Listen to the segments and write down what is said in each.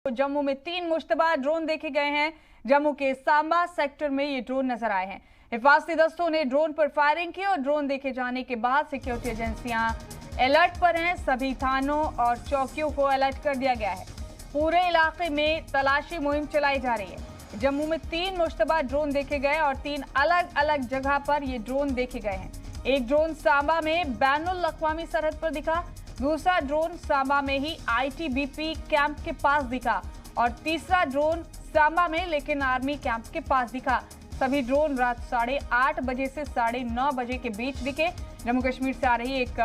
जम्मू में 3 मुश्तबा ड्रोन देखे गए हैं। जम्मू के सांबा सेक्टर में ये ड्रोन नजर आए हैं। हिफाजती दस्तों ने ड्रोन पर फायरिंग की और ड्रोन देखे जाने के बाद सिक्योरिटी एजेंसियां अलर्ट पर हैं। सभी थानों और चौकियों को अलर्ट कर दिया गया है। पूरे इलाके में तलाशी मुहिम चलाई जा रही है। जम्मू में 3 मुश्तबा ड्रोन देखे गए और 3 अलग अलग जगह पर ये ड्रोन देखे गए हैं। एक ड्रोन सांबा में बैनुल अक़वामी सरहद पर दिखा, दूसरा ड्रोन सांबा में ही आईटीबीपी कैंप के पास दिखा और तीसरा ड्रोन सांबा में लेकिन आर्मी कैंप के पास दिखा। सभी ड्रोन रात 8:30 बजे से 9:30 बजे के बीच दिखे। जम्मू कश्मीर से आ रही एक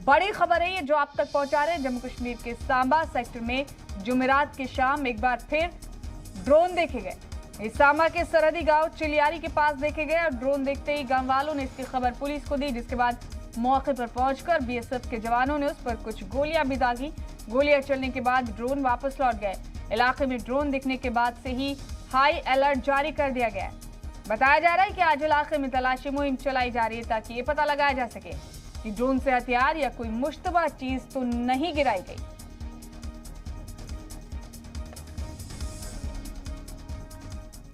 बड़ी खबर है ये जो आप तक पहुंचा रहे हैं। जम्मू कश्मीर के सांबा सेक्टर में जुमेरात की शाम एक बार फिर ड्रोन देखे गए। इस सांबा के सरहदी गांव चिलियारी के पास देखे गए और ड्रोन देखते ही गांव वालों ने इसकी खबर पुलिस को दी, जिसके बाद मौके पर पहुंचकर बीएसएफ के जवानों ने उस पर कुछ गोलियां भी दागी। गोलियां चलने के बाद ड्रोन वापस लौट गए। इलाके में ड्रोन दिखने के बाद से ही हाई अलर्ट जारी कर दिया गया है। बताया जा रहा है कि आज इलाके में तलाशी मुहिम चलाई जा रही है ताकि ये पता लगाया जा सके कि ड्रोन से हथियार या कोई मुश्तबा चीज तो नहीं गिराई गई।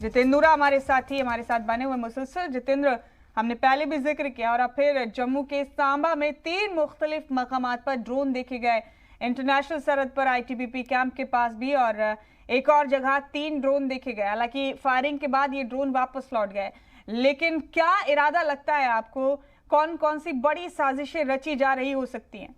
जितेंद्र हमारे साथ बने हुए मुसलसल। जितेंद्र, हमने पहले भी जिक्र किया और अब फिर जम्मू के सांबा में 3 मुख्तलिफ मकामात पर ड्रोन देखे गए। इंटरनेशनल सरहद पर आईटीबीपी कैंप के पास भी और एक और जगह 3 ड्रोन देखे गए। हालांकि फायरिंग के बाद ये ड्रोन वापस लौट गए, लेकिन क्या इरादा लगता है आपको? कौन कौन सी बड़ी साजिशें रची जा रही हो सकती हैं?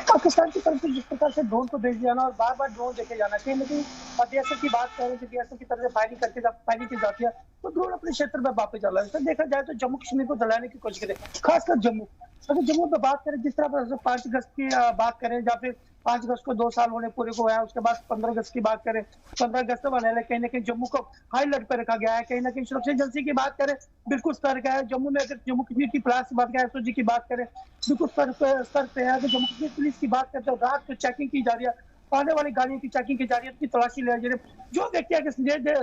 पाकिस्तान की तरफ से जिस प्रकार से ड्रोन को भेज जाना और बार बार ड्रोन देखे जाना चाहिए, लेकिन बीएसएफ की बात करें कि बीएसएफ की तरफ से फायरिंग की जाती है तो ड्रोन अपने क्षेत्र में वापस चला है। देखा जाए तो जम्मू कश्मीर को जलाने की कोशिश करें, खासकर जम्मू। अगर जम्मू में बात करें, जिस तरह 5 अगस्त की बात करें या फिर 5 अगस्त को 2 साल होने पूरे को है, उसके बाद 15 अगस्त की बात करें, 15 अगस्त वाले कहीं ना कहीं जम्मू को हाई अलर्ट पर रखा गया है। कहीं ना कहीं सुरक्षा एजेंसी की बात करें, बिल्कुल सतर्क है। जम्मू में अगर जम्मू कश्मीर की पुलिस की बात करें, एसओजी की बात करें, बिल्कुल सतर्क पे है। अगर जम्मू कश्मीर पुलिस की बात करें तो रात को चेकिंग की जा रही है, आने वाली गाड़ियों की चेकिंग की जा रही है, उसकी तलाशी ले जा रही है। जो व्यक्ति अगर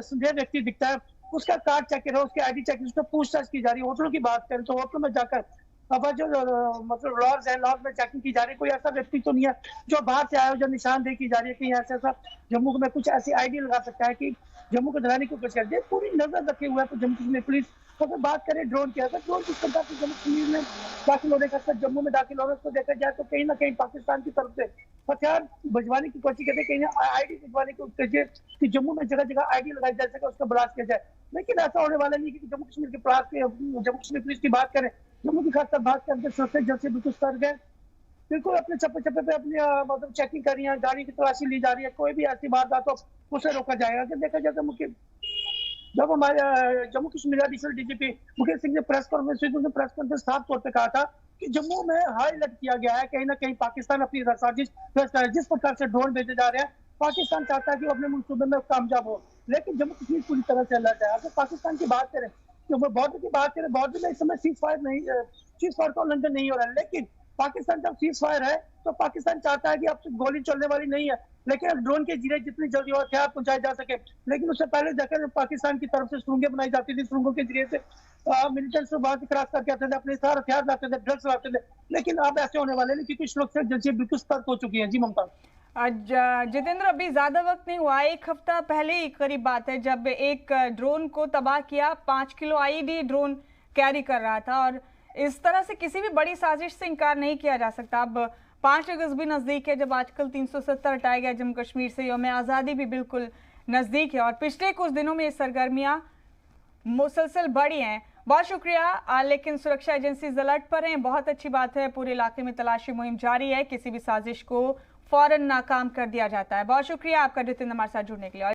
संदेह व्यक्ति दिखता है उसका कार्ड चेक करें, उसके आईडी चेक, उसका पूछताछ की जा रही है। होटलों की बात करें तो होटलों में जाकर अब जो मतलब लॉज है, लॉज में चेकिंग की जा रही है। कोई ऐसा व्यक्ति तो नहीं है जो बाहर से आया हो, जो निशानदेही की जा रही है कि ऐसा जम्मू में कुछ ऐसी आईडी लगा सकता है कि जम्मू को जलाने की कोशिश कर दे। पूरी नजर रखे हुआ है तो जम्मू कश्मीर पुलिस। अगर बात करें ड्रोन की, अगर ड्रोन किस प्रकार से जम्मू कश्मीर में दाखिल होने का, जम्मू में दाखिल होने को देखा जाए तो कहीं ना कहीं पाकिस्तान की तरफ से हथियार भिजवाने की कोशिश करते, कहीं आईडी भिजवाने की कोशिश कि जम्मू में जगह जगह आईडी लगाई जा सके, उसका ब्लास्ट किया जाए। लेकिन ऐसा होने वाला नहीं कि जम्मू कश्मीर के जम्मू कश्मीर पुलिस की बात करें, जम्मू की खासकर बात करके सुरक्षा एजेंसी बिल्कुल सतर्क है। बिल्कुल अपने चप्पे चप्पे पे अपनी मतलब चेकिंग कर रही है, गाड़ी की तलाशी ली जा रही है। कोई भी ऐसी वारदात हो तो उसे रोका जाएगा। अगर देखा जाए तो जब हमारे जम्मू कश्मीर एडिशनल डीजीपी मुकेश सिंह ने प्रेस कॉन्फ्रेंस साफ तौर पर कहा था कि जम्मू में हाई अलर्ट किया गया है। कहीं ना कहीं पाकिस्तान अपनी साजिश जिस प्रकार से ड्रोन भेजे जा रहे हैं, पाकिस्तान चाहता है कि वो अपने मंसूबे में कामयाब हो, लेकिन जम्मू कश्मीर पूरी तरह से अलर्ट है। अगर पाकिस्तान की बात करें तो बॉर्डर की बात करें, बॉर्डर में इस समय सीज फायर का उल्लंघन नहीं हो रहा है। लेकिन पाकिस्तान जब सीज फायर है तो पाकिस्तान चाहता है कि अब गोली चलने वाली नहीं है, लेकिन ड्रोन के जरिए जितनी जल्दी हथियार पहुंचाए जा सके। लेकिन उससे पहले देखा पाकिस्तान की तरफ से सुरंगें बनाई जाती थी, सुरंगों के जरिए से मिलिटेंट्स वहां से क्रॉस करके आते थे, अपने सारे हथियार लाते थे, ड्रग्स लाते थे। लेकिन अब ऐसे होने वाले नहीं, क्योंकि सुरक्षा एजेंसी बिल्कुल सतर्क हो चुकी है। जी ममता। जितेंद्र, अभी ज्यादा वक्त नहीं हुआ, 1 हफ्ता पहले ही करीब बात है जब एक ड्रोन को तबाह किया। 5 किलो आईडी ड्रोन कैरी कर रहा था और इस तरह से किसी भी बड़ी साजिश से इनकार नहीं किया जा सकता। अब 5 अगस्त भी नजदीक है जब आजकल 370 हटाया गया जम्मू कश्मीर से। यौम आज़ादी भी बिल्कुल नजदीक है और पिछले कुछ दिनों में ये सरगर्मियां मुसलसल बढ़ी हैं। बहुत शुक्रिया, लेकिन सुरक्षा एजेंसी अलर्ट पर हैं। बहुत अच्छी बात है, पूरे इलाके में तलाशी मुहिम जारी है, किसी भी साजिश को फौरन नाकाम कर दिया जाता है। बहुत शुक्रिया आपका जितेंद्र हमारे साथ जुड़ने के लिए।